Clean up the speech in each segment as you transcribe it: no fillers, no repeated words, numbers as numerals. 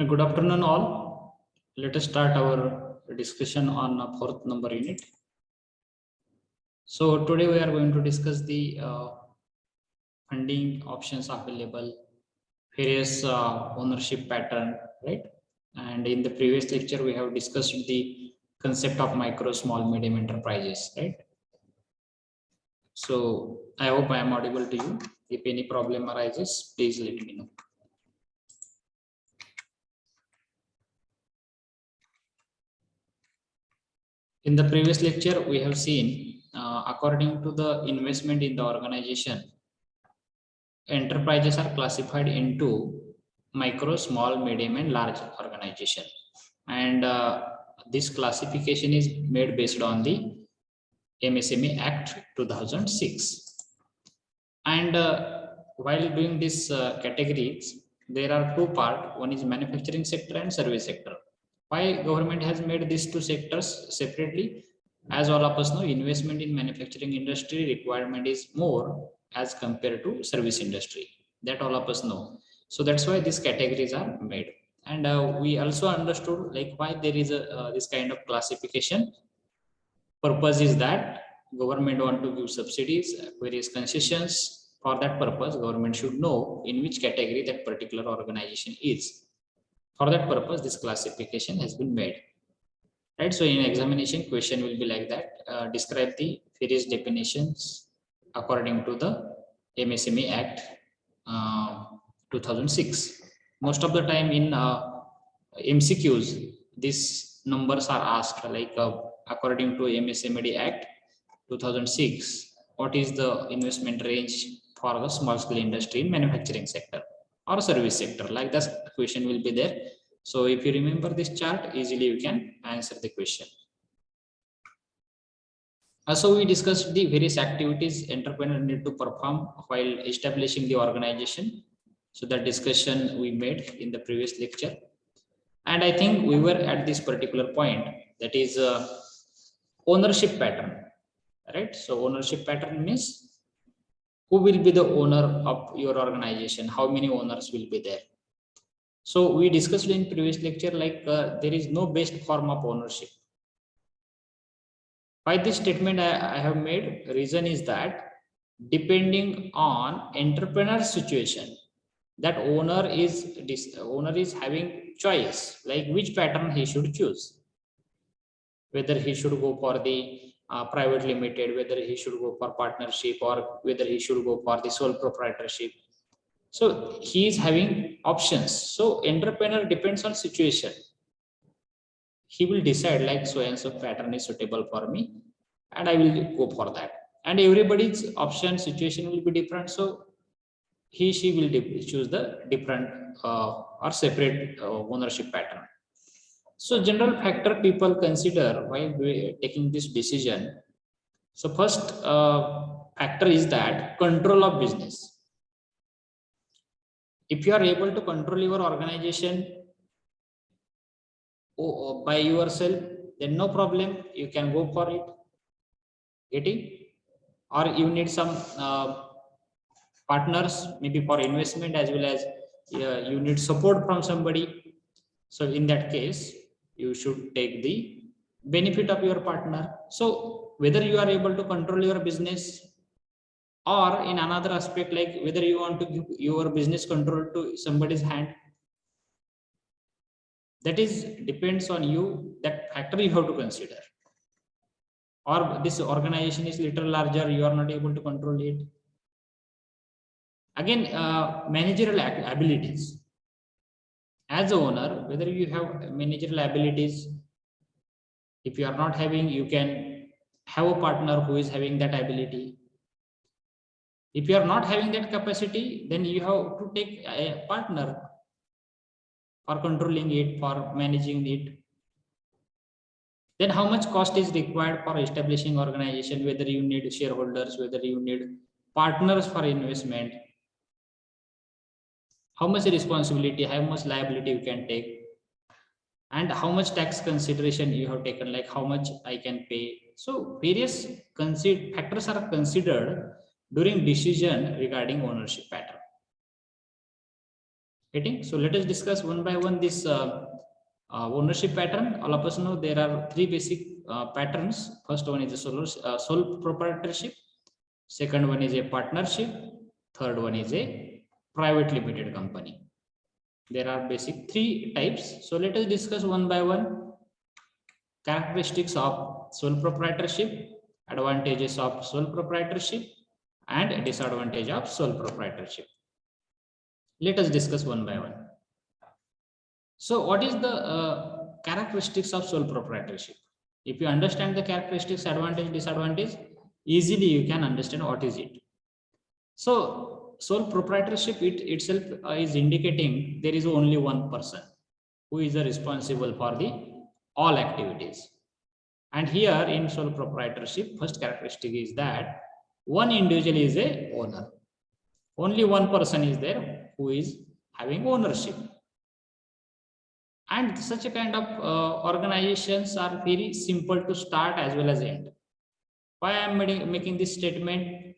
Good afternoon, all. Let us start our discussion on fourth number unit. So today we are going to discuss the funding options available, various ownership pattern, right? And in the previous lecture, we have discussed the concept of micro, small, medium enterprises, right? So I hope I am audible to you. If any problem arises, please let me know. In the previous lecture, we have seen, according to the investment in the organization, enterprises are classified into micro, small, medium, and large organization. And this classification is made based on the MSME Act 2006. And while doing this categories, there are two parts. One is manufacturing sector and service sector. Why government has made these two sectors separately? As all of us know, investment in manufacturing industry requirement is more as compared to service industry. That all of us know. So that's why these categories are made. And we also understood like why there is a this kind of classification. Purpose is that government want to give subsidies, various concessions. For that purpose, government should know in which category that particular organization is. For that purpose, this classification has been made. Right. So in examination, question will be like that. Describe the various definitions according to the MSME Act 2006. Most of the time in MCQs, these numbers are asked like according to MSME Act 2006, what is the investment range for the small scale industry in manufacturing sector or service sector? Like that question will be there. So if you remember this chart, easily you can answer the question. Also, we discussed the various activities entrepreneur need to perform while establishing the organization. So that discussion we made in the previous lecture. And I think we were at this particular point, that is ownership pattern, right? So ownership pattern means who will be the owner of your organization, how many owners will be there. So we discussed in previous lecture like there is no best form of ownership. By this statement I have made, reason is that depending on entrepreneur situation, that owner is having choice, like which pattern he should choose, whether he should go for the private limited, whether he should go for partnership, or whether he should go for the sole proprietorship. So he is having options. So entrepreneur depends on situation. He will decide like so and so pattern is suitable for me and I will go for that. And everybody's option situation will be different. So she will choose the different or separate ownership pattern. So general factor people consider while taking this decision. So first factor is that control of business. If you are able to control your organization by yourself, then no problem, you can go for it. Getting? Or you need some partners, maybe for investment, as well as you need support from somebody. So in that case, you should take the benefit of your partner. So whether you are able to control your business, or in another aspect, like whether you want to give your business control to somebody's hand, that is depends on you. That factor you have to consider. Or this organization is little larger, you are not able to control it. Again, managerial abilities. As a owner, whether you have managerial abilities, if you are not having, you can have a partner who is having that ability. If you are not having that capacity, then you have to take a partner for controlling it, for managing it. Then how much cost is required for establishing organization, whether you need shareholders, whether you need partners for investment, how much responsibility, how much liability you can take, and how much tax consideration you have taken, like how much I can pay. So various factors are considered during decision regarding ownership pattern. Getting? So let us discuss one by one this ownership pattern. All of us know there are three basic patterns. First one is a sole proprietorship. Second one is a partnership. Third one is a private limited company. There are basic three types. So let us discuss one by one. Characteristics of sole proprietorship, advantages of sole proprietorship, and disadvantage of sole proprietorship. Let us discuss one by one. So what is the characteristics of sole proprietorship? If you understand the characteristics, advantage, disadvantage, easily you can understand what is it. So sole proprietorship itself is indicating there is only one person who is responsible for the all activities. And here in sole proprietorship, first characteristic is that one individual is a owner. Only one person is there who is having ownership. And such a kind of organizations are very simple to start as well as end. Why I am making this statement?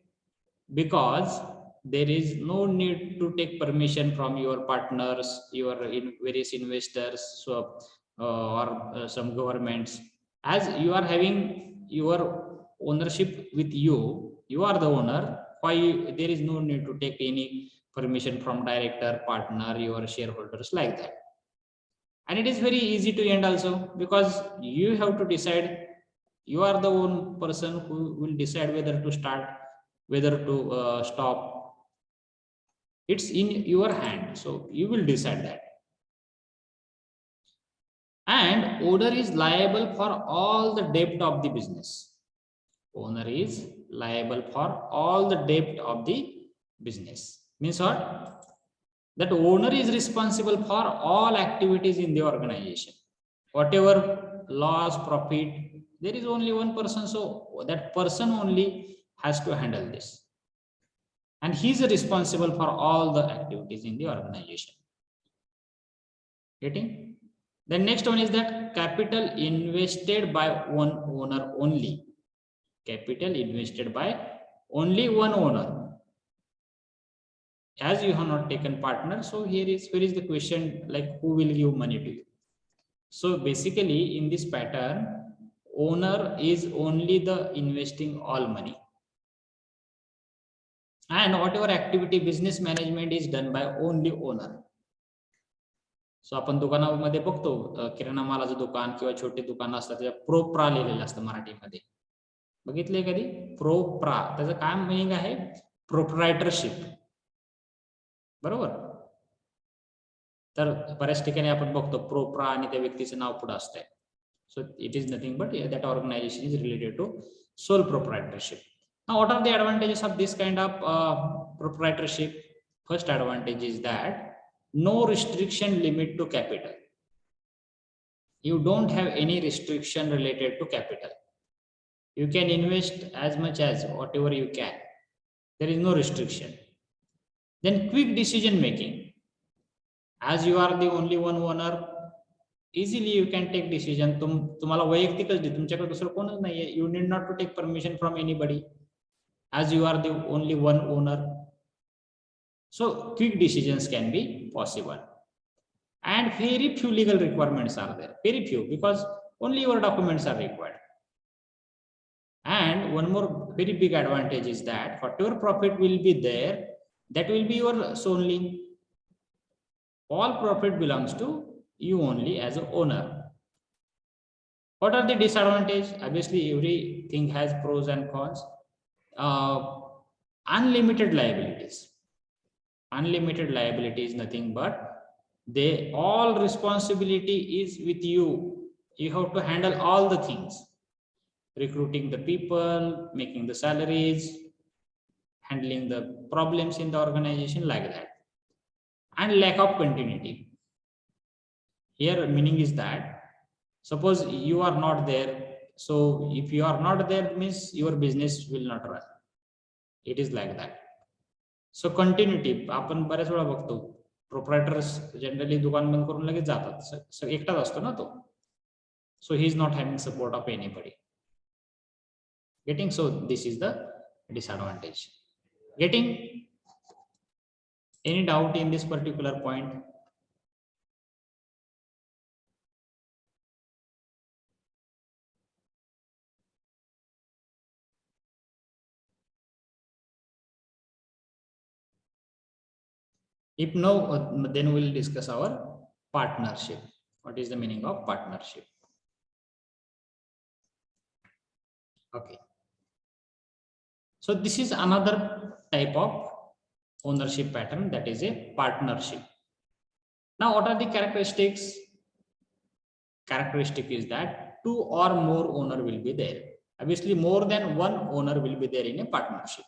Because there is no need to take permission from your partners, your various investors, so or some governments. As you are having your ownership with you, you are the owner. Why there is no need to take any permission from director, partner, your shareholders like that. And it is very easy to end also, because you have to decide. You are the one person who will decide whether to start, whether to stop. It's in your hand, so you will decide that. And owner is liable for all the debt of the business. Owner is liable for all the debt of the business. Means what? That owner is responsible for all activities in the organization. Whatever loss, profit, there is only one person, so that person only has to handle this. And he is responsible for all the activities in the organization. Getting? The next one is that capital invested by one owner only. Capital invested by only one owner. As you have not taken partner, so where is the question, like who will give money to you? So basically in this pattern, owner is only the investing all money, and whatever activity business management is done by only owner. सो आपण दुकानामध्ये बघतो किराणा मालाचं दुकान किंवा छोटे दुकान असतात त्याच्या प्रोप्रा लिहिलेलं असतं मराठीमध्ये. बघितले कधी? प्रोप्रा, त्याचं काय मिनिंग आहे? प्रोप्रायटरशिप. बरोबर. तर बऱ्याच ठिकाणी आपण बघतो प्रोप्रा आणि त्या व्यक्तीचं नाव पुढे असतंय. So it is nothing but that organization is related to sole proprietorship. Now what are the advantages of this kind of proprietorship? First advantage is that no restriction limit to capital. You don't have any restriction related to capital. You can invest as much as whatever you can. There is no restriction. Then quick decision making. As you are the only one owner, easily you can take decision. तुम्हाला वैयक्तिकच दे, तुमच्याकडे दुसरं कोणच नाहीये. You need not to take permission from anybody, as you are the only one owner. So quick decisions can be possible. And very few legal requirements are there. Very few, because only your documents are required. And one more very big advantage is that whatever profit will be there, that will be yours only. All profit belongs to you only as an owner. What are the disadvantages? Obviously, everything has pros and cons. Unlimited liabilities. Unlimited liability is nothing but all responsibility is with you. You have to handle all the things. Recruiting the people, making the salaries, handling the problems in the organization, like that. And lack of continuity. Here meaning is that suppose you are not there, so if you are not there means your business will not run. It is like that. So continuity, आपण बऱ्याच वेळा बघतो प्रोप्रायटर्स generally दुकान बंद करून लगेच जातात, एकटाच असतो ना तो. So he is not having support of anybody. Getting? So this is the disadvantage. Getting? Any doubt in this particular point? If no, then we'll discuss our partnership. What is the meaning of partnership? Okay. So this is another type of ownership pattern, that is a partnership. Now, what are the characteristics? Characteristic is that two or more owner will be there. Obviously, more than one owner will be there in a partnership.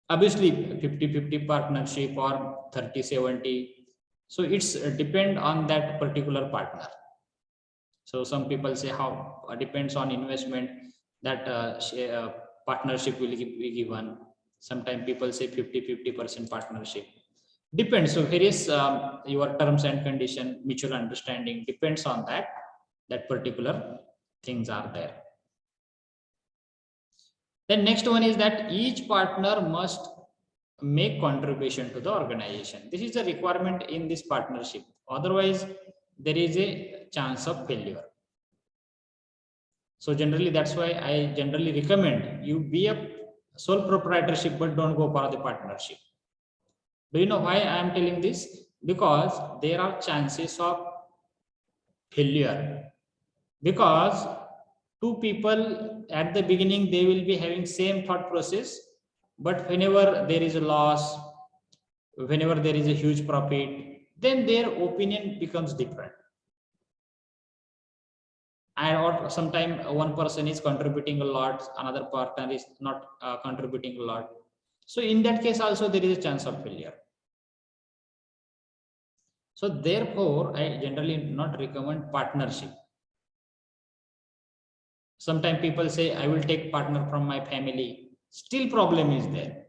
Obviously, 50-50 partnership or 30-70. So it's depend on that particular partner. So some people say how depends on investment that partnership will be given. Sometimes people say 50-50% partnership. Depends. So various your terms and condition, mutual understanding depends on that particular things are there. Then next one is that each partner must make contribution to the organization. This is a requirement in this partnership. Otherwise, there is a chance of failure. So generally, that's why I generally recommend you be a sole proprietorship, but don't go for the partnership. Do you know why I am telling this? Because there are chances of failure. Because two people at the beginning, they will be having same thought process, but whenever there is a loss, whenever there is a huge profit, then their opinion becomes different. And or sometimes one person is contributing a lot, another partner is not contributing a lot. So in that case also there is a chance of failure. So therefore, I generally not recommend partnership. Sometimes people say, I will take partner from my family. Still problem is there.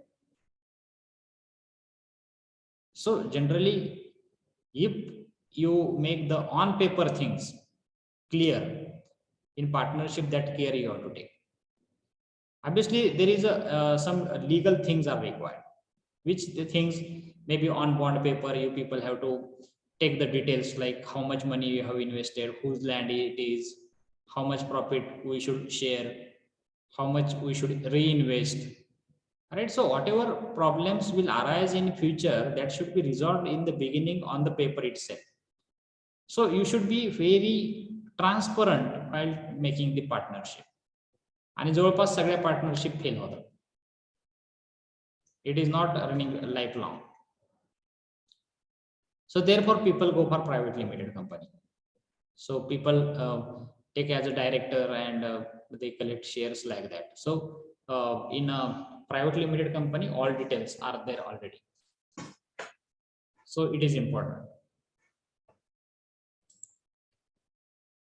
So generally, if you make the on paper things clear, in partnership, that care you have to take. Obviously, there is some legal things are required, which the things maybe on bond paper, you people have to take the details like how much money you have invested, whose land it is, how much profit we should share, how much we should reinvest. Right? So whatever problems will arise in future, that should be resolved in the beginning on the paper itself. So you should be very transparent while making the partnership. आणि जवळपास सगळ्या partnership fail होतात. It is not running lifelong. So therefore people go for private limited company. So people take as a director and they collect shares like that. So in a private limited company, all details are there already. So it is important.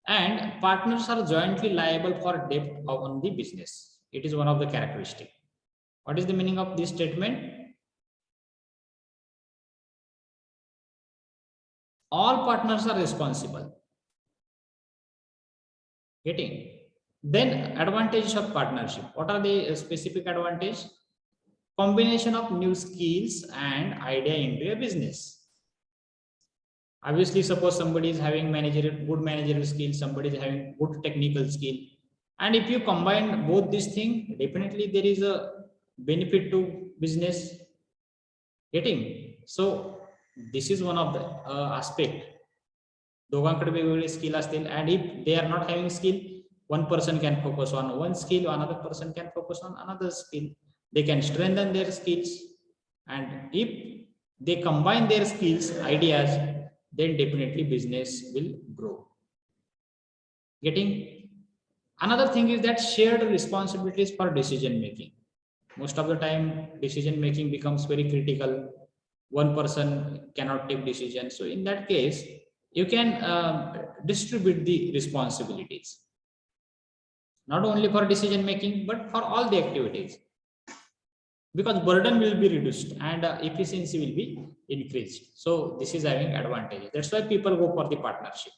And partners are jointly liable for debt on the business. It is one of the characteristics. What is the meaning of this statement? All partners are responsible. Getting? Then advantages of partnership. What are the specific advantages? Combination of new skills and idea into a business. Obviously, suppose somebody is having good managerial skills, somebody is having good technical skill. And if you combine both these things, definitely there is a benefit to business. Getting? So this is one of the aspect. दोघांकडे वेगवेगळे skill असतील, and if they are not having skill, one person can focus on one skill, another person can focus on another skill. They can strengthen their skills, and if they combine their skills, ideas, then definitely business will grow. Getting? Another thing is that shared responsibilities for decision making. Most of the time decision making becomes very critical. One person cannot take decision. So in that case, you can distribute the responsibilities, not only for decision making, but for all the activities, because burden will be reduced and efficiency will be increased. So this is having advantages. That's why people go for the partnership.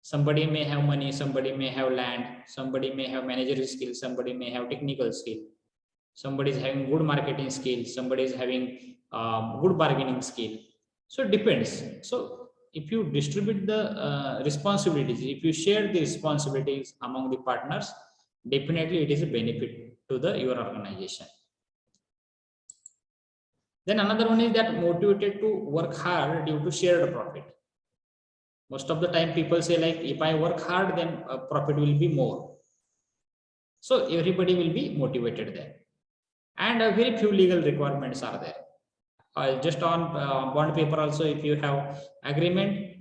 Somebody may have money, somebody may have land, somebody may have managerial skills, somebody may have technical skill, somebody is having good marketing skills, somebody is having good bargaining skill. So it depends. So if you distribute the responsibilities, if you share the responsibilities among the partners, definitely it is a benefit to the your organization. Then another one is that motivated to work hard due to shared profit. Most of the time people say like, if I work hard, then profit will be more. So everybody will be motivated there. And very few legal requirements are there. Just on bond paper also, if you have agreement,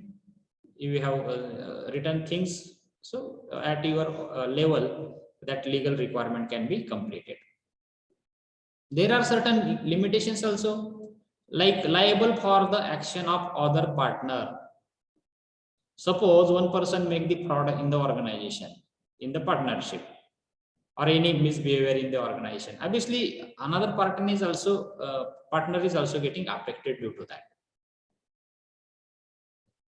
if you have written things, so at your level, that legal requirement can be completed. There are certain limitations also, like liable for the action of other partner. Suppose one person make the fraud in the organization, in the partnership, or any misbehavior in the organization. Obviously, another partner is also getting affected due to that.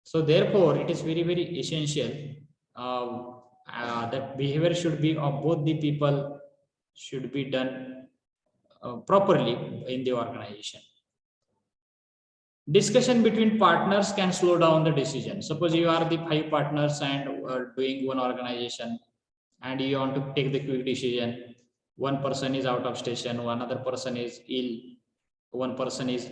So therefore, it is very, very essential that behavior should be of both the people should be done properly in the organization. Discussion between partners can slow down the decision. Suppose you are the 5 partners and doing one organization, and you want to take the quick decision. One person is out of station, one other person is ill, one person is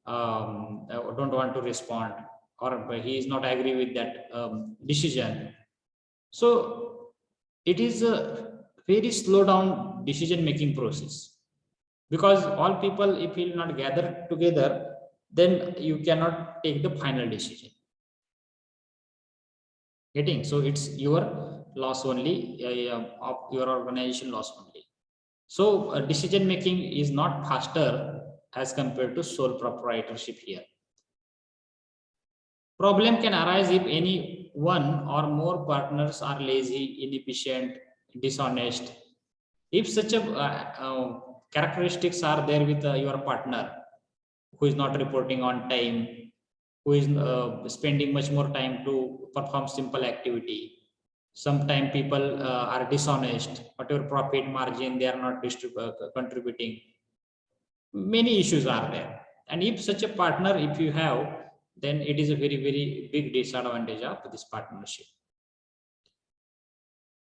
don't want to respond, or he is not agree with that decision. So it is a very slow down decision making process, because all people, if you will not gather together, then you cannot take the final decision. Getting? So it's your loss only, of your organization loss only. So decision making is not faster as compared to sole proprietorship here. Problem can arise if any one or more partners are lazy, inefficient, dishonest. If such a characteristics are there with your partner, who is not reporting on time, who is spending much more time to perform simple activity. Sometimes people are dishonest, whatever profit margin they are not contributing. Many issues are there. And if such a partner, if you have, then it is a very, very big disadvantage of this partnership.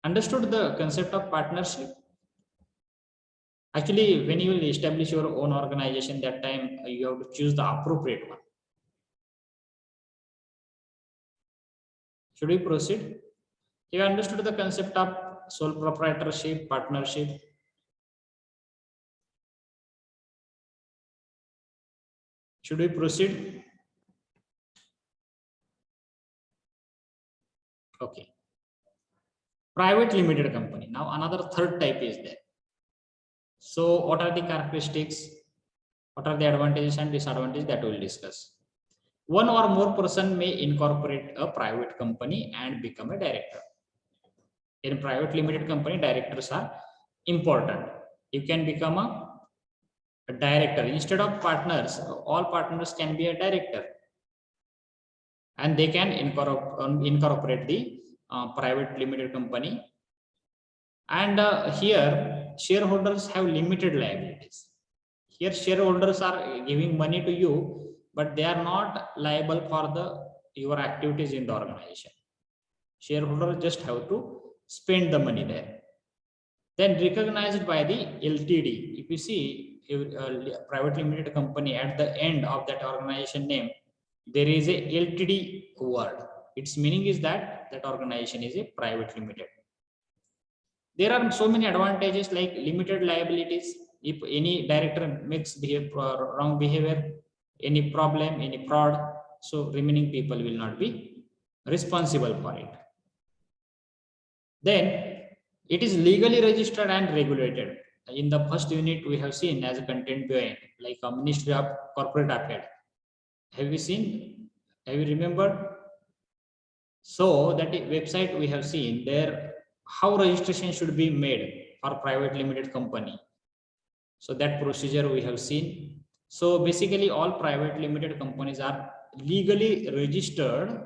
Understood the concept of partnership? Actually, when you will establish your own organization, that time you have to choose the appropriate one. Should we proceed? You understood the concept of sole proprietorship, partnership? Should we proceed? Okay. Private limited company. Now another third type is there. So what are the characteristics? What are the advantages and disadvantages that we will discuss? One or more person may incorporate a private company and become a director. In private limited company, directors are important. You can become a director instead of partners. All partners can be a director, and they can incorporate the private limited company. And here shareholders have limited liabilities. Here shareholders are giving money to you, but they are not liable for your activities in the organization. Shareholders just have to spend the money there. Then recognized by the LTD. If you see a private limited company, at the end of that organization name, there is a LTD word. Its meaning is that that organization is a private limited. There are so many advantages like limited liabilities. If any director makes wrong behavior, any problem, any fraud, so remaining people will not be responsible for it. Then it is legally registered and regulated. In the first unit, we have seen as a content behind, like a Ministry of Corporate Affairs. Have you seen? Have you remembered? So that website we have seen there, how registration should be made for private limited company. So that procedure we have seen. So basically all private limited companies are legally registered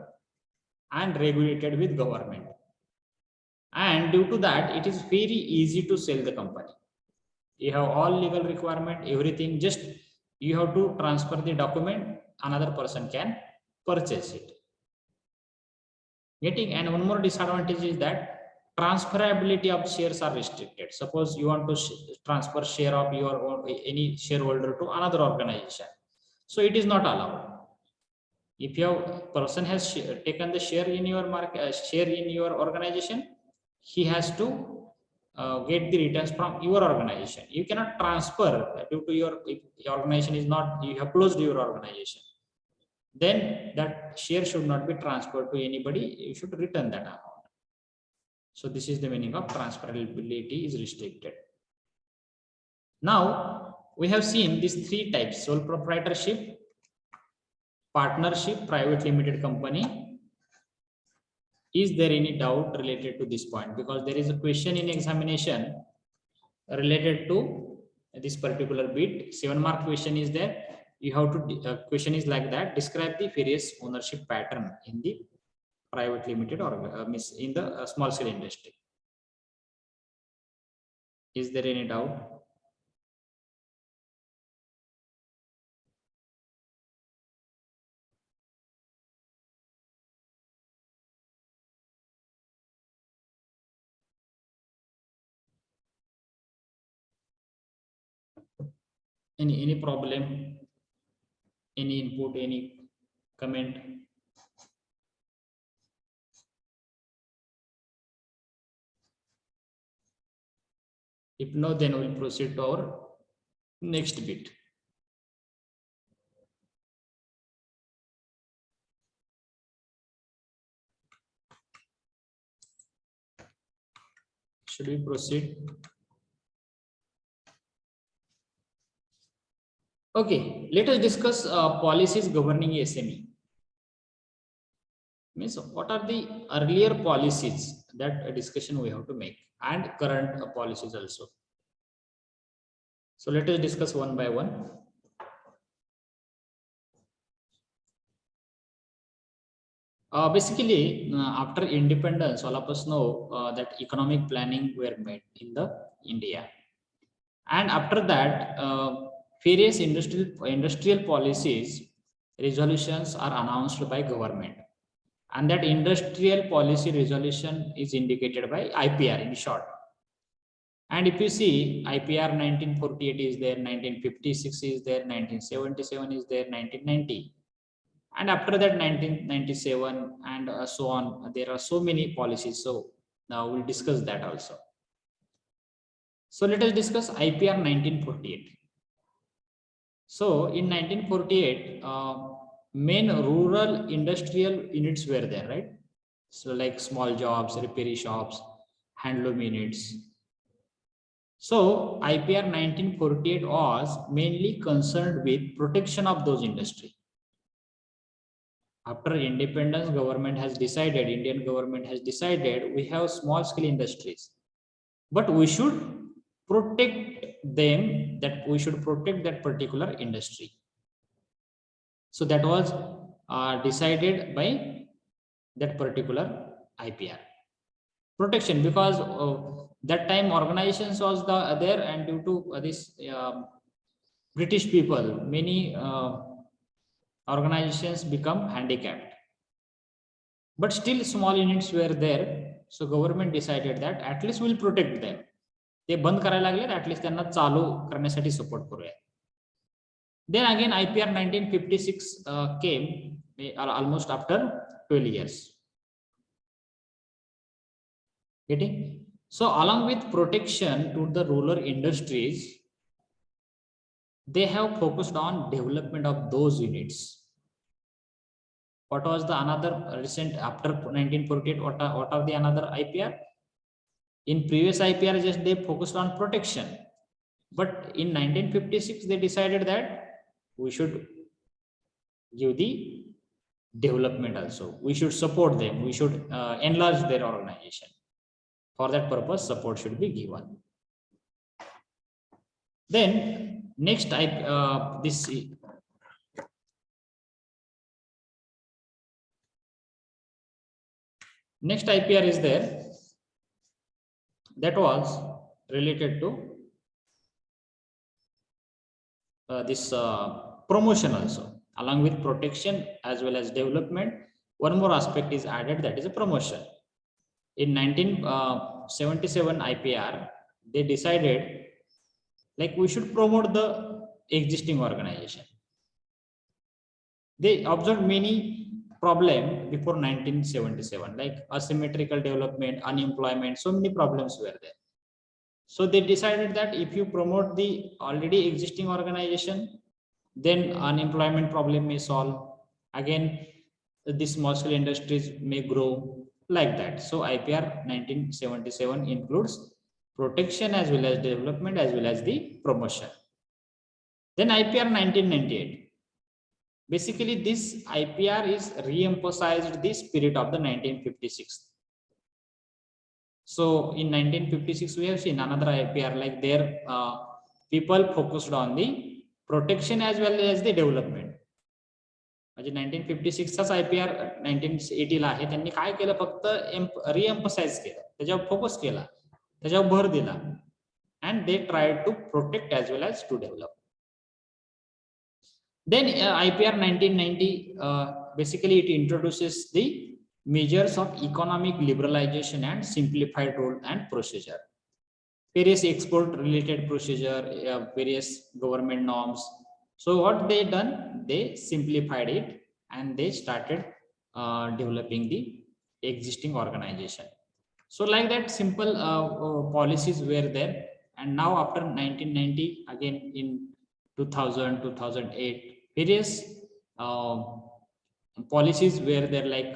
and regulated with government. And due to that, it is very easy to sell the company. You have all legal requirement, everything, just you have to transfer the document, another person can purchase it. Getting? And one more disadvantage is that transferability of shares are restricted. Suppose you want to transfer share of your own, any shareholder to another organization, so it is not allowed. If your person has taken the share in your market, share in your organization, he has to get the returns from your organization. You cannot transfer due to your, if your organization is not, you have closed your organization, then that share should not be transferred to anybody. You should return that amount. So this is the meaning of transferability is restricted. Now we have seen these three types: sole proprietorship, partnership, private limited company. Is there any doubt related to this point? Because there is a question in examination related to this particular bit. 7-mark question is there. You have to question is like that: describe the various ownership pattern in the private limited or in the small scale industry. Is there any doubt? Any problem, any input, any comment? If no, then we'll proceed to our next bit. Should we proceed? Okay, let us discuss policies governing SME. Means what are the earlier policies, that discussion we have to make, and current policies also. So let us discuss one by one. Basically, after independence, all of us know that economic planning were made in the India, and after that, various industrial policies resolutions are announced by government, and that industrial policy resolution is indicated by IPR in short. And if you see, IPR 1948 is there, 1956 is there, 1977 is there, 1990, and after that 1997, and so on. There are so many policies. So now we'll discuss that also. So let us discuss IPR 1948. So in 1948, main rural industrial units were there, right? So like small jobs, repair shops, handloom units. So IPR 1948 was mainly concerned with protection of those industry. After independence, government has decided, Indian government has decided, we have small scale industries, but we should protect them, that we should protect that particular industry. So that was decided by that particular IPR protection, because that time organizations was there, and due to this British people, many organizations become handicapped, but still small units were there. So government decided that at least we'll protect them. ते बंद करायला लागले, at least त्यांना चालू करण्यासाठी support करूया. Then again IPR 1956 came almost after 12 years. Getting? So along with protection to the rural industries, they have focused on development of those units. What was the another recent after 1948? What are the another IPR? In previous IPR, just they focused on protection, but in 1956 they decided that we should give the development also. We should support them. We should enlarge their organization. For that purpose, support should be given. Then next next IPR is there, that was related to this promotion also. Along with protection as well as development, one more aspect is added, that is a promotion. In 1977 IPR, they decided like we should promote the existing organization. They observed many problems before 1977, like asymmetrical development, unemployment, so many problems were there. So they decided that if you promote the already existing organization, then unemployment problem may solve. Again, the small scale industries may grow like that. So IPR 1977 includes protection as well as development as well as the promotion. Then IPR 1998. Basically, this IPR is re-emphasized the spirit of the 1956. So in 1956, we have seen another IPR, like there people focused on the protection as well as the development. म्हणजे 1956 चाच IPR 1980 ला आहे, त्यांनी काय केलं, फक्त रिएम्फसाइज केलं, त्याच्यावर focus केला, त्याच्यावर भर दिला, and they tried to protect as well as to develop. Then IPR 1990, basically it introduces the measures of economic liberalization and simplified rule and procedure. Various export related procedure, various government norms. So what they done, they simplified it and they started developing the existing organization. So like that, simple policies were there. And now after 1990, again in 2000, 2008, various policies were there, like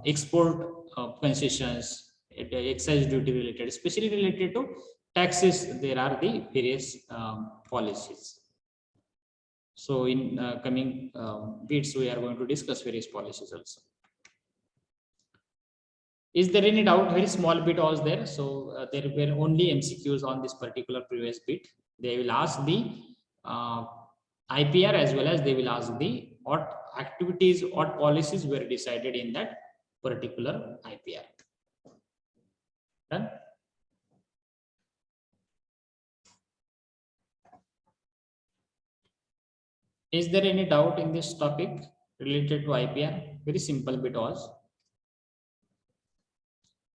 export concessions, excise duty related, especially related to taxes. There are the various policies. So in coming bits, we are going to discuss various policies also. Is there any doubt? Very small bit was there. So there were only MCQs on this particular previous bit. They will ask the IPR as well as they will ask the what activities, what policies were decided in that particular IPR. Done? Is there any doubt in this topic related to IPR? Very simple bit was.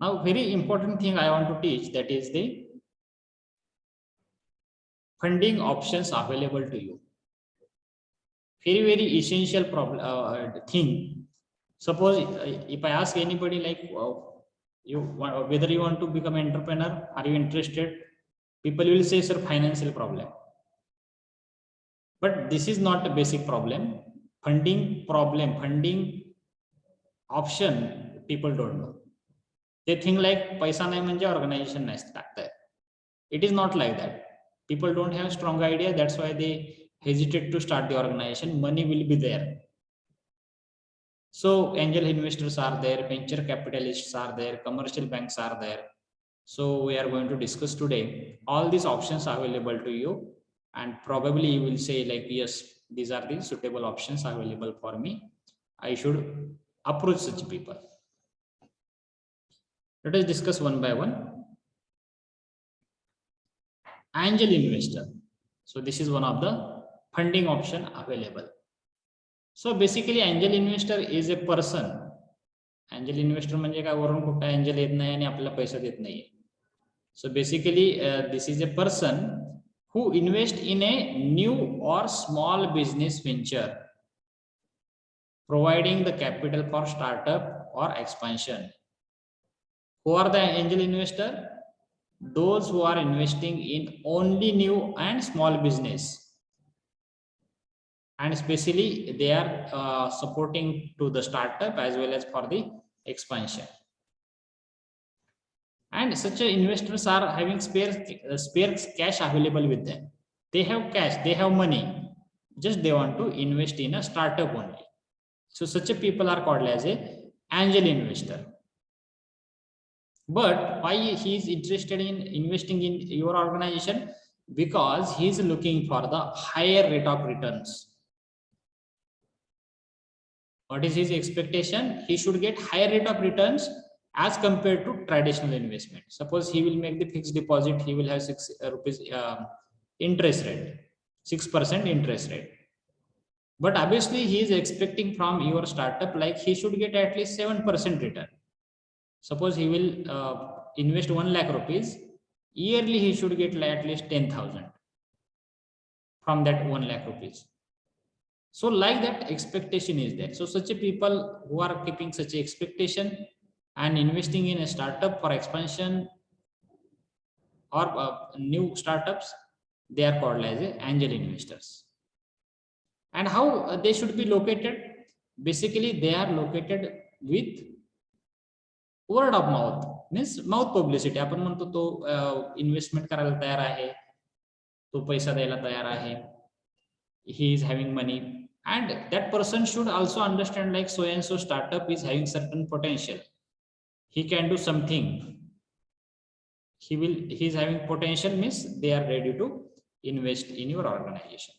Now, very important thing I want to teach, that is the funding options available to you. Very essential problem thing. Suppose if I ask anybody like whether you want to become an entrepreneur, are you interested? People will say, sir, financial problem. But this is not a basic problem. Funding problem, funding option, people don't know. They think like paisa nahi manje organization nahi start. It is not like that. People don't have strong idea. That's why they hesitate to start the organization. Money will be there. So angel investors are there, venture capitalists are there, commercial banks are there. So we are going to discuss today all these options available to you, and probably you will say like, yes, these are the suitable options available for me. I should approach such people. Let us discuss one by one. Angel investor. So this is one of the funding option available. So basically angel investor is a person. Angel investor म्हणजे काय, वरून कुठे angel येत नाही आणि आपल्याला पैसा देत नाही. So basically this is a person who invest in a new or small business venture, providing the capital for startup or expansion. Who are the angel investor? Those who are investing in only new and small business, and especially they are supporting to the startup as well as for the expansion. And such investors are having spare cash available with them. They have cash, they have money, just they want to invest in a startup only. So such a people are called as a angel investor. But why he is interested in investing in your organization? Because he is looking for the higher rate of returns. What is his expectation? He should get higher rate of returns as compared to traditional investment. Suppose he will make the fixed deposit, he will have 6 rupees interest rate. 6% interest rate. But obviously he is expecting from your startup like he should get at least 7% return. Suppose he will invest 1 lakh rupees, yearly he should get at least 10,000 from that 1 lakh rupees. So like that expectation is there. So such a people who are keeping such a expectation and investing in a startup for expansion or new startups, they are called as angel investors. And how they should be located? Basically, they are located with word of mouth, means mouth publicity. आपण म्हणतो तो investment करायला तयार आहे, तो पैसा द्यायला तयार आहे, he is having money, and that person should also understand like so and so startup is having certain potential, he can do something, he is having potential, means they are ready to invest in your organization.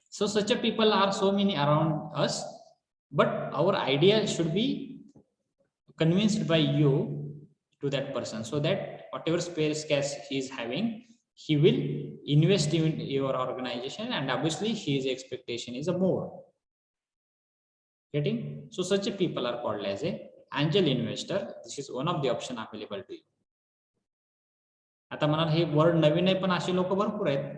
So such a people are so many around us, but our idea should be convinced by you to that person, so that whatever spare cash he is having, he will invest in your organization, and obviously his expectation is a more. Getting? So such a people are called as a angel investor. This is one of the option available to you. आता म्हणाल हे word नवीन आहे, पण अशी लोक भरपूर आहेत.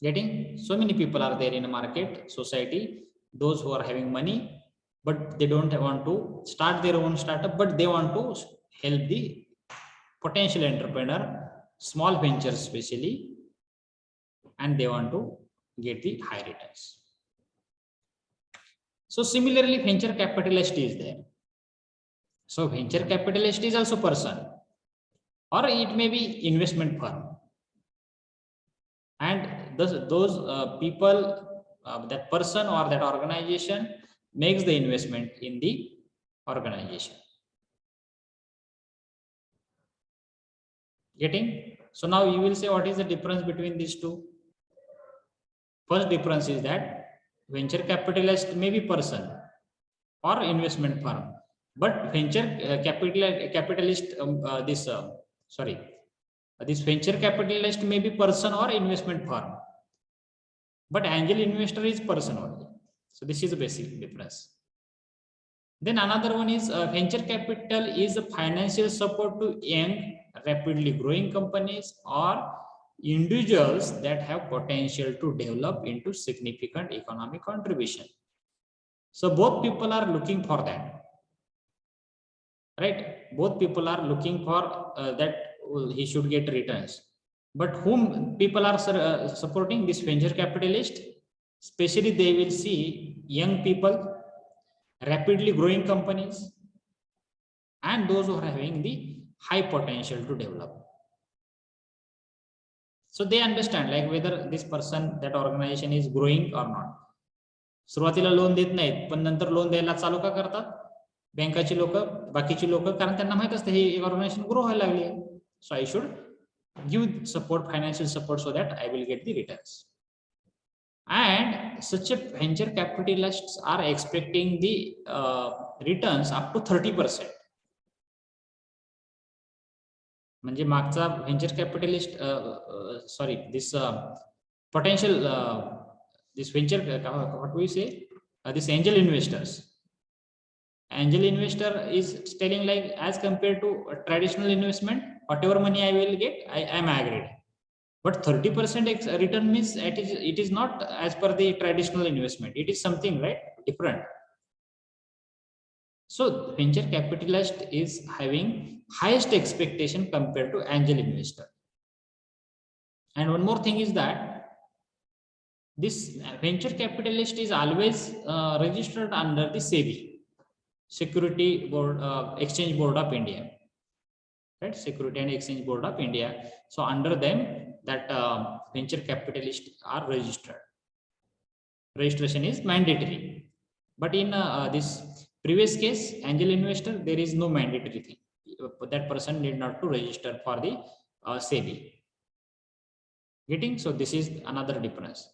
Getting? So many people are there in the market, society, those who are having money, but they don't want to start their own startup, but they want to help the potential entrepreneur, small ventures especially, and they want to get the high returns. So similarly, venture capitalist is there. So venture capitalist is also person, or it may be investment firm. And those people, that person or that organization makes the investment in the organization. Getting? So now you will say, what is the difference between these two? First difference is that venture capitalist may be person or investment firm, but venture capitalist, this venture capitalist may be person or investment firm, but angel investor is person only. So this is a basic difference. Then another one is venture capital is a financial support to young, rapidly growing companies or individuals that have potential to develop into significant economic contribution. So both people are looking for that, right? Both people are looking for that he should get returns. But whom people are supporting? This venture capitalist, especially they will see young people, rapidly growing companies, and those who are having the high potential to develop. So they understand like whether this person, that organization is growing or not. सुरुवातीला loan देत नाहीत, पण नंतर loan द्यायला चालू का करतात? बँकाची लोक, बाकीची लोक, कारण त्यांना माहित असतं हे ऑर्गनायझेशन ग्रो व्हायला लागली आहे. So I should give support, financial support, so that I will get the returns. And such a venture capitalists are expecting the returns up to 30%. म्हणजे मागचा venture capitalist, this potential, this venture, what do we say? This angel investors. Angel investor is telling like, as compared to a traditional investment, whatever money I will get, I am agreed. But 30% return means it is not as per the traditional investment. It is something, right, different. So venture capitalist is having highest expectation compared to angel investor. And one more thing is that this venture capitalist is always registered under the SEBI, Security Board, Exchange Board of India, right? Security and Exchange Board of India. So under them, that venture capitalists are registered. Registration is mandatory. But in this previous case, angel investor, there is no mandatory thing. That person need not to register for the SEBI. Getting? So this is another difference.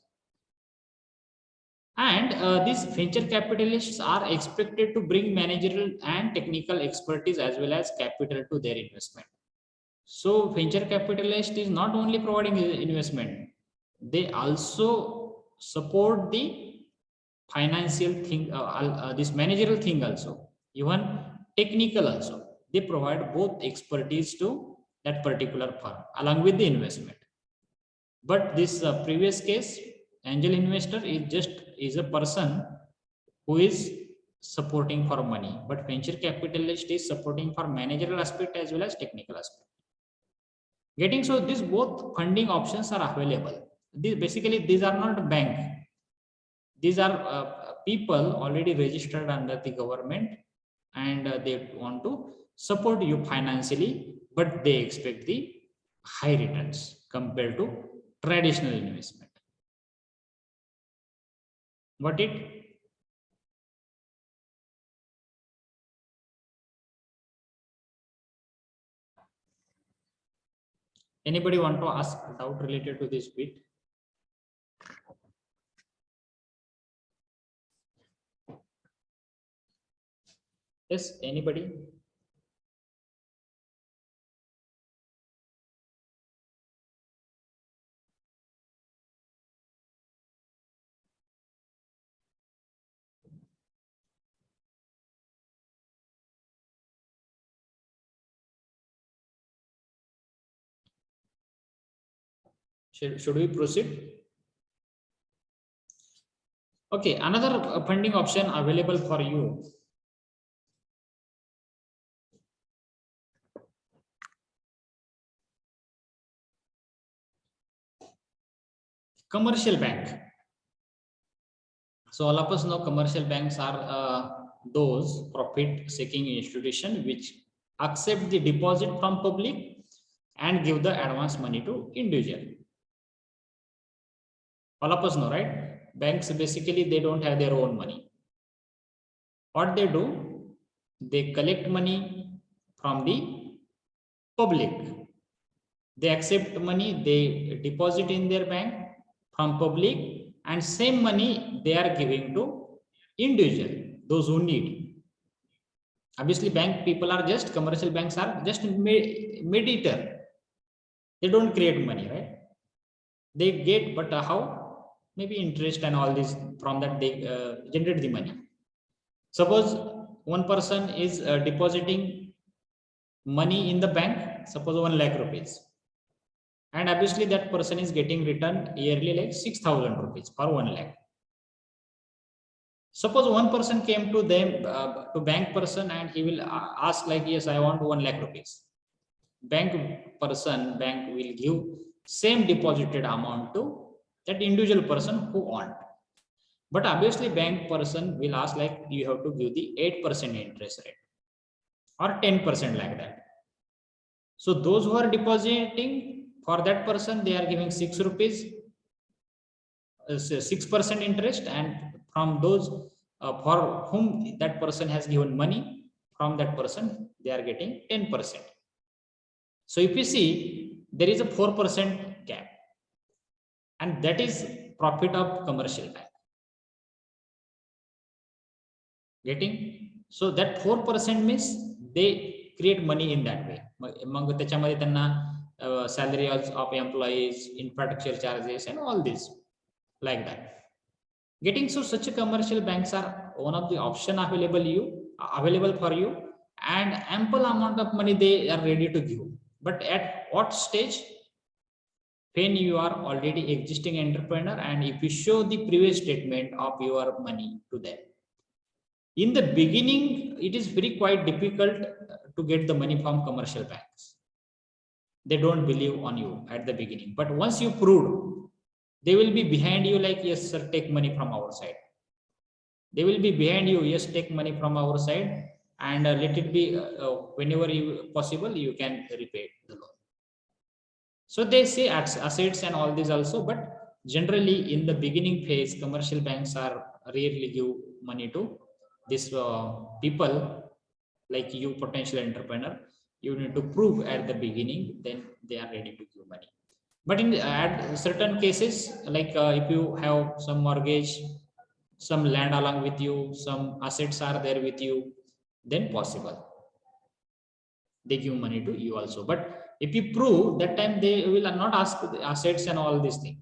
And these venture capitalists are expected to bring managerial and technical expertise as well as capital to their investment. So venture capitalist is not only providing investment, they also support the financial thing, this managerial thing also, even technical also. They provide both expertise to that particular firm along with the investment. But this previous case, angel investor is a person who is supporting for money, but venture capitalist is supporting for managerial aspect as well as technical aspect. Getting, so these both funding options are available. These are not bank. These are people already registered under the government, and they want to support you financially, but they expect the high returns compared to traditional investment. What it? Anybody want to ask doubt related to this bit? Yes, anybody? Should we proceed? Okay, another funding option available for you. Commercial bank. So all of us know commercial banks are those profit-seeking institution which accept the deposit from public and give the advance money to individual. All of us know, right? Banks basically they don't have their own money. What they do, they collect money from the public. They accept money, they deposit in their bank from public, and same money they are giving to individual, those who need. Obviously, bank people are just, commercial banks are just mediator. They don't create money, right? They get, but how? Maybe interest and all this, from that they generate the money. Suppose one person is depositing money in the bank, suppose 1 lakh rupees, and obviously that person is getting return yearly like 6,000 rupees per 1 lakh. Suppose one person came to them, to bank person, and he will ask like, yes, I want 1 lakh rupees. Bank will give same deposited amount to that individual person who want. But obviously bank person will ask like, you have to give the 8% interest rate or 10% like that. So those who are depositing, for that person they are giving 6 rupees, 6% interest, and from those for whom that person has given money, from that person they are getting 10%. So if you see, there is a 4% gap, and that is profit of commercial bank. Getting? So that 4% means they create money in that way. Among the salary of employees, infrastructure charges, and all this like that. Getting? So such a commercial banks are one of the option available for you, and ample amount of money they are ready to give. But at what stage? When you are already existing entrepreneur, and if you show the previous statement of your money to them. In the beginning, it is very quite difficult to get the money from commercial banks. They don't believe on you at the beginning, but once you prove, they will be behind you like, yes sir, take money from our side. They will be behind you, yes, take money from our side, and let it be whenever possible you can repay the loan. So they say assets and all this also, but generally in the beginning phase, commercial banks are rarely give money to this people like you, potential entrepreneur. You need to prove at the beginning, then they are ready to give money. But in at certain cases, like if you have some mortgage, some land along with you, some assets are there with you, then possible. They give money to you also. But if you prove, that time they will not ask the assets and all these things.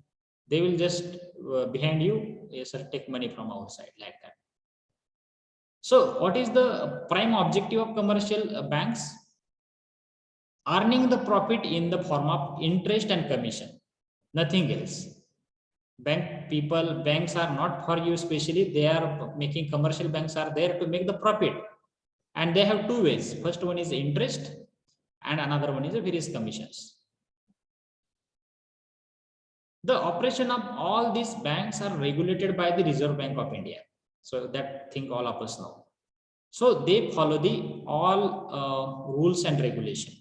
They will just behind you, yes sir, take money from outside like that. So what is the prime objective of commercial banks? Earning the profit in the form of interest and commission, nothing else. Banks are not for you specially. They are making, commercial banks are there to make the profit, and they have two ways. First one is interest, and another one is the various commissions. The operation of all these banks are regulated by the Reserve Bank of India. So that thing all of us know. So they follow the all rules and regulation,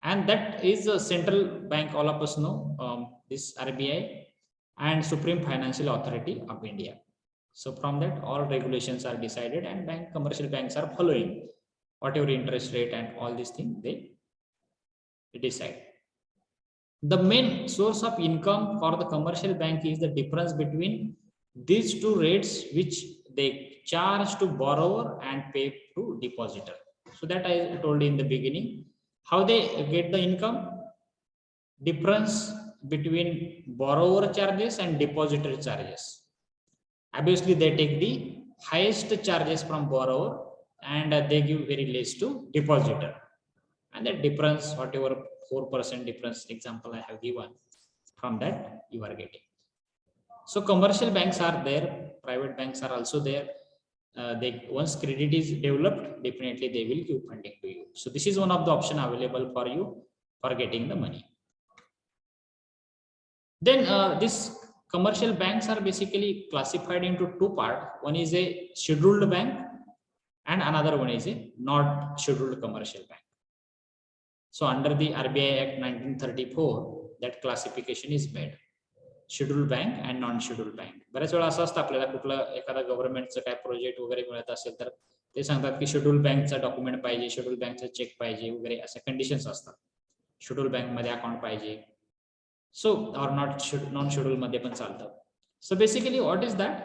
and that is a central bank. All of us know this RBI and Supreme Financial Authority of India. So from that, all regulations are decided, and commercial banks are following whatever interest rate and all these things they decide. The main source of income for the commercial bank is the difference between these two rates which they charge to borrower and pay to depositor. So that I told in the beginning. How they get the income? Difference between borrower charges and depositor charges. Obviously, they take the highest charges from borrower and they give very less to depositor. And that difference, whatever 4% difference example I have given, from that you are getting. So commercial banks are there, private banks are also there. They, once credit is developed, definitely they will give funding to you. So this is one of the option available for you for getting the money. Then this commercial banks are basically classified into two parts. One is a scheduled bank and another one is a not scheduled commercial bank. So under the RBI Act 1934, that classification is made. Schedule bank and non schedule bank. बऱ्याच वेळा असं असतं आपल्याला कुठलं एखादा गव्हर्नमेंटचं काय project वगैरे मिळत असेल तर ते सांगतात की शेड्यूल बँकचा डॉक्युमेंट पाहिजे, शेड्यूल बँकचा चेक पाहिजे वगैरे अशा कंडिशन्स असतात. शेड्यूल बँक मध्ये अकाउंट पाहिजे. सो ऑर नॉन शेड्यूल मध्ये पण चालतं. So basically what is that?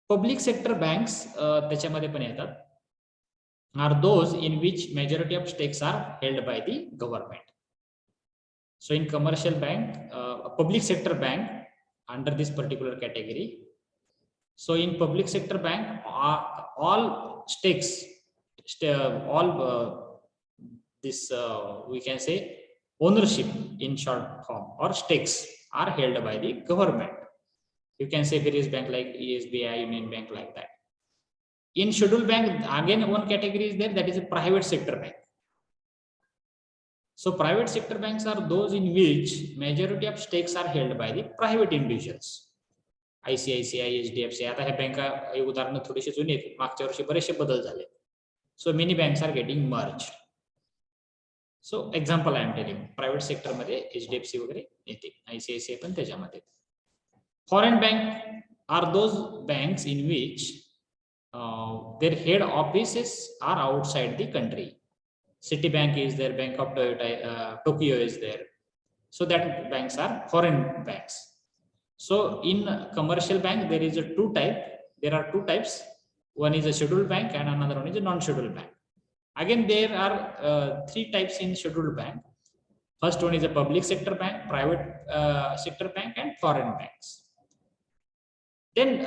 Public sector banks त्याच्यामध्ये पण येतात. Are those in which majority of stakes are held by the government. So in commercial bank, a public sector bank under this particular category. So in public sector bank, all stakes, we can say ownership in short form or stakes are held by the government. You can say various bank like SBI, Union Bank like that. In scheduled bank, again one category is there, that is a private sector bank. So private sector banks are those in which majority of stakes are held by the private individuals. ICICI, HDFC. आता ह्या बँका उदाहरण थोडीशी जुनी आहेत, मागच्या वर्षी बरेचसे बदल झाले. So many banks are getting merged. So example I am telling, private sector मध्ये HDFC वगैरे येते, ICICI पण त्याच्यामध्ये. Foreign bank are those banks in which their head offices are outside the country. Citibank is there, Bank of Tokyo is there. So that banks are foreign banks. So in commercial bank there is a two type. There are two types. One is a scheduled bank and another one is a non-scheduled bank. Again there are three types in scheduled bank. First one is a public sector bank, private sector bank and foreign banks. Then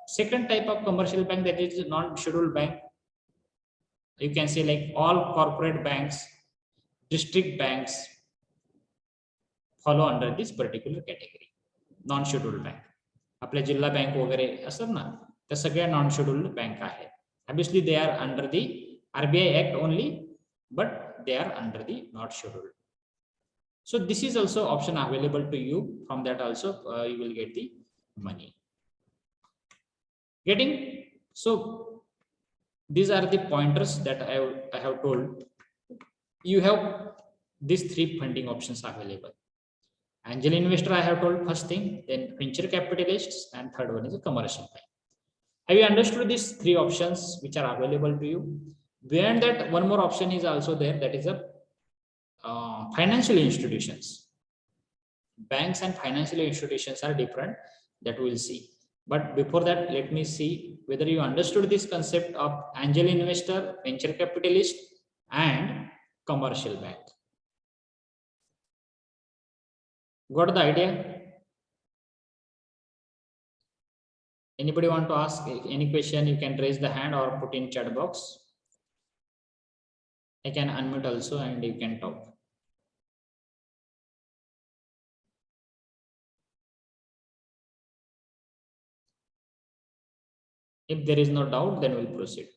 second type of commercial bank, that is non-scheduled bank. You can say like all corporate banks, district banks follow under this particular category, non-scheduled bank. आपल्या जिल्हा bank वगैरे असतात ना, त्या सगळ्या non scheduled bank आहेत. Obviously they are under the RBI Act only, but they are under the not scheduled. So this is also option available to you. From that also you will get the money. Getting? So these are the pointers that I have told. You have these three funding options available. Angel investor I have told first thing, then venture capitalists, and third one is a commercial bank. Have you understood these three options which are available to you? Beyond that, one more option is also there, that is a financial institutions. Banks and financial institutions are different, that we will see. But before that, let me see whether you understood this concept of angel investor, venture capitalist, and commercial bank. Got the idea? Anybody want to ask any question? You can raise the hand or put in chat box. I can unmute also and you can talk. If there is no doubt, then we'll proceed.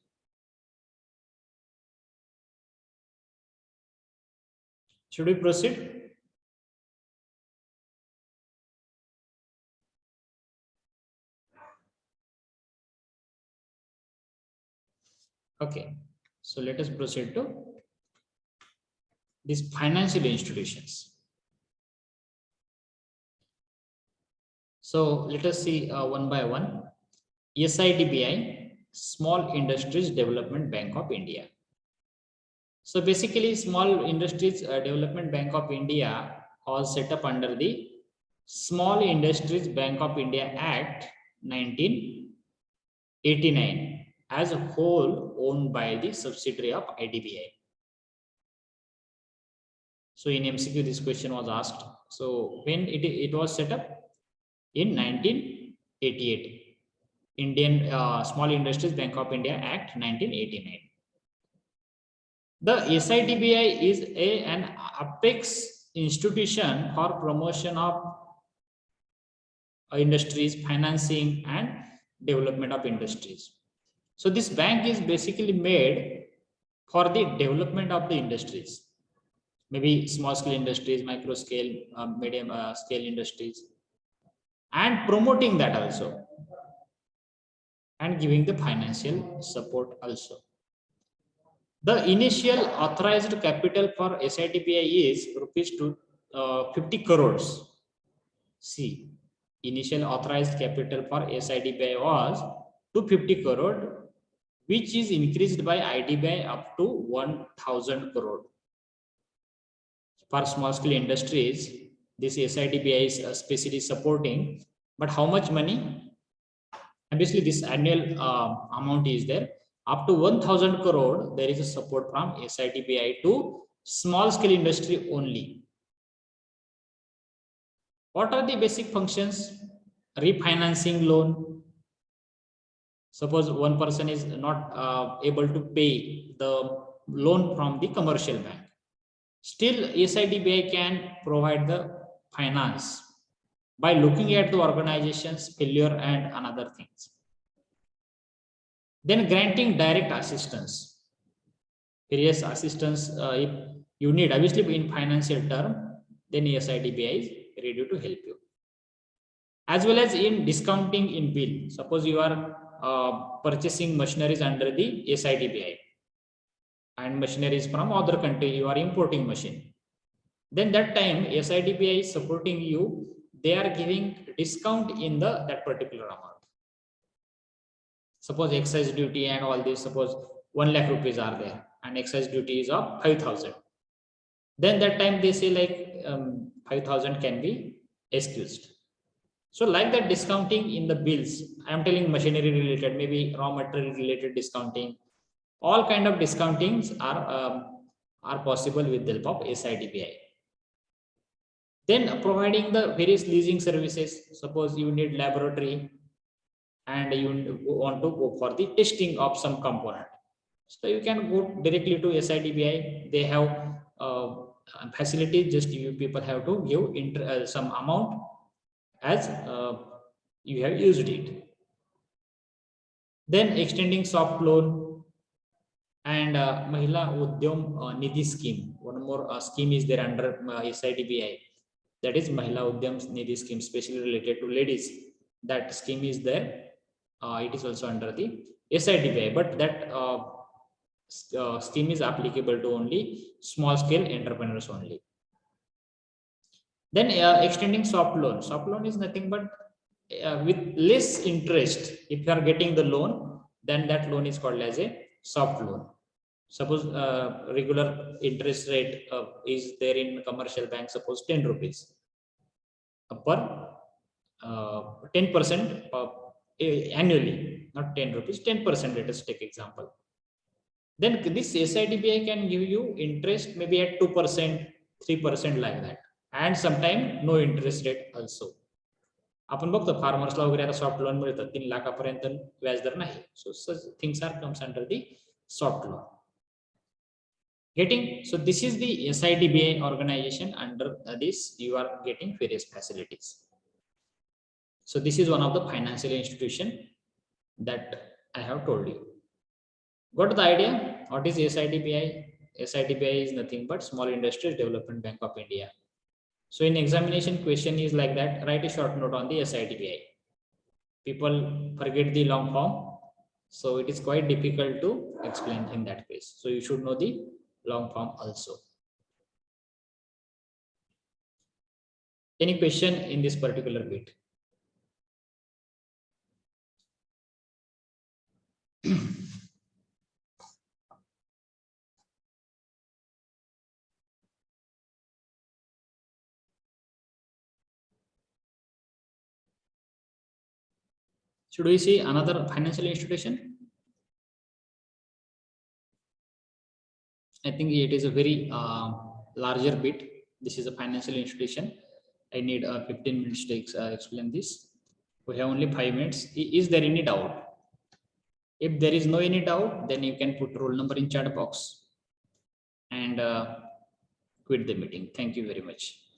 Should we proceed? Okay, so let us proceed to these financial institutions. So let us see one by one. SIDBI, Small Industries Development Bank of India. So basically, Small Industries Development Bank of India was set up under the Small Industries Bank of India Act 1989 as a whole owned by the subsidiary of IDBI. So in MCQ, this question was asked. So when it was set up in 1988, Indian Small Industries Bank of India Act 1989. The SIDBI is an apex institution for promotion of industries, financing and development of industries. So this bank is basically made for the development of the industries, maybe small scale industries, micro scale, medium scale industries, and promoting that also, and giving the financial support also. The initial authorized capital for SIDBI is rupees 50 crores. See, initial authorized capital for SIDBI was 250 crore, which is increased by IDBI up to 1000 crore. For small scale industries, this SIDBI is especially supporting, but how much money? Obviously, this annual amount is there. Up to 1000 crore, there is a support from SIDBI to small scale industry only. What are the basic functions? Refinancing loan. Suppose one person is not able to pay the loan from the commercial bank. Still, SIDBI can provide the finance by looking at the organization's failure and another things. Then granting direct assistance. Various assistance if you need, obviously in financial term, then SIDBI is ready to help you. As well as in discounting in bill. Suppose you are purchasing machineries under the SIDBI and machineries from other country, you are importing machine. Then that time SIDBI is supporting you. They are giving discount in that particular amount. Suppose excise duty and all this, suppose 1 lakh rupees are there and excise duty is of 5,000. Then that time they say like 5,000 can be excused. So like that discounting in the bills, I am telling machinery related, maybe raw material related discounting, all kind of discountings are possible with the help of SIDBI. Then providing the various leasing services. Suppose you need laboratory and you want to go for the testing of some component. So you can go directly to SIDBI. They have facilities, just you people have to give some amount as you have used it. Then extending soft loan and Mahila Udyam Nidhi scheme. One more scheme is there under SIDBI. That is Mahila Udyam Nidhi scheme, specially related to ladies. That scheme is there. It is also under the SIDBI, but that scheme is applicable to only small scale entrepreneurs only. Then extending soft loan. Soft loan is nothing but with less interest. If you are getting the loan, then that loan is called as a soft loan. Suppose regular interest rate is there in commercial bank, suppose 10 rupees per 10% annually, not 10 rupees, 10%. Let us take example. Then this SIDBI can give you interest maybe at 2%, 3% like that. and sometimes no interest rate also. आपण बघतो फार्मर्सला वगैरे आता soft loan मिळतं 3 लाखापर्यंत व्याजदर नाही. So such things are comes under the soft loan. Getting, so this is the SIDBI organization. Under this you are getting various facilities. So this is one of the financial institution that I have told you. Got the idea? What is SIDBI? SIDBI is nothing but Small Industries Development Bank of India. So in examination question is like that, write a short note on the SIDBI. People forget the long form, so it is quite difficult to explain in that case. So you should know the long form also. Any question in this particular bit? Should we see another financial institution? I think it is a very larger bit. This is a financial institution. I need 15 minutes to explain this. We have only 5 minutes. Is there any doubt? If there is no any doubt, then you can put roll number in chat box and quit the meeting. Thank you very much.